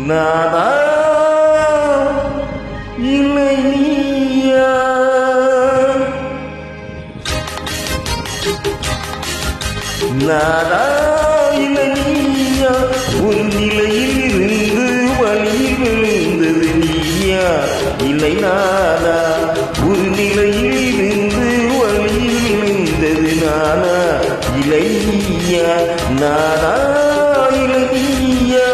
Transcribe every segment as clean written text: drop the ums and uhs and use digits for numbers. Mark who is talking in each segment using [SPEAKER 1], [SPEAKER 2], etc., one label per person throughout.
[SPEAKER 1] நாதா இல்லை நீயா நாதா இல்லை நீயா உன் நிலையில் இருந்து வழியில் விழுந்தது நீயா இல்லை நாதா உன் நிலையில் இருந்து வழியில் விழுந்தது நானா இல்லை நீயா நாதா இல்லை நீயா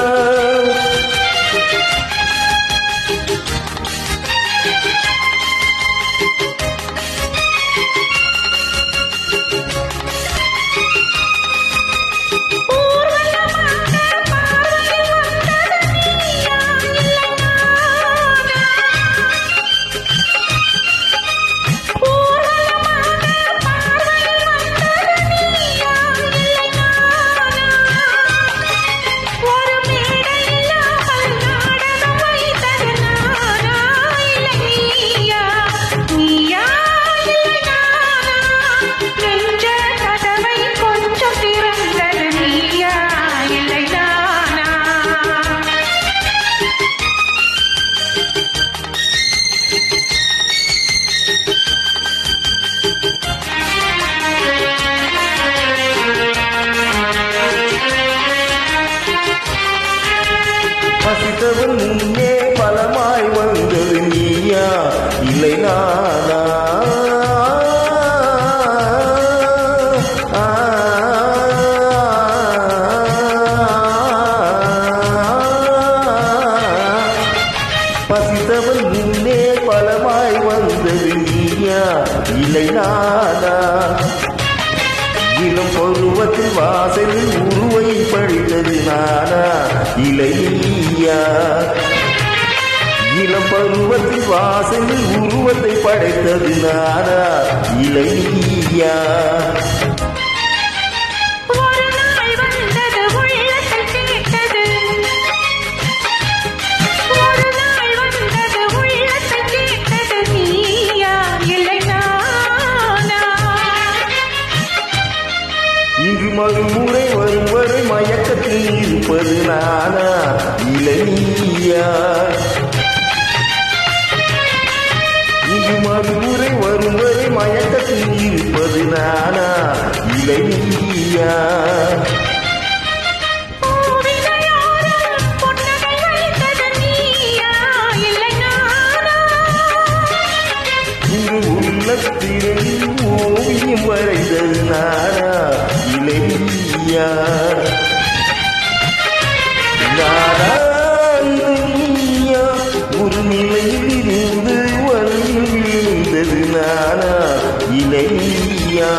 [SPEAKER 1] பசித்தவன் முன்னே பலமாய் வந்தது நீயா இல்லை நானா பசித்தவன் முன்னே பலமாய் வந்தது நீயா இல்லை நானா இளம் பருவத்தில் வாசலில் உருவை படித்தது நானா இல்லை நீயா இளம் பருவத்தில் வாசலில் உருவத்தை படைத்தது நானா இல்லை நீயா இன்று மறுமுறை வரும் வரை மயக்கத்தில் இருப்பது நானா இல்லை நீயா இன்று மறுமுறை வரும் வரை மயக்கத்தில் இருப்பது நானா இல்லை நீயா இன்று உள்ளத்திலே ஓவியம் வரைந்தது நானா இல்லை நீயா நானா இல்லை நீயா ஒரு நிலையில் இருந்து வழியில் விழுந்தது நானா இல்லை நீயா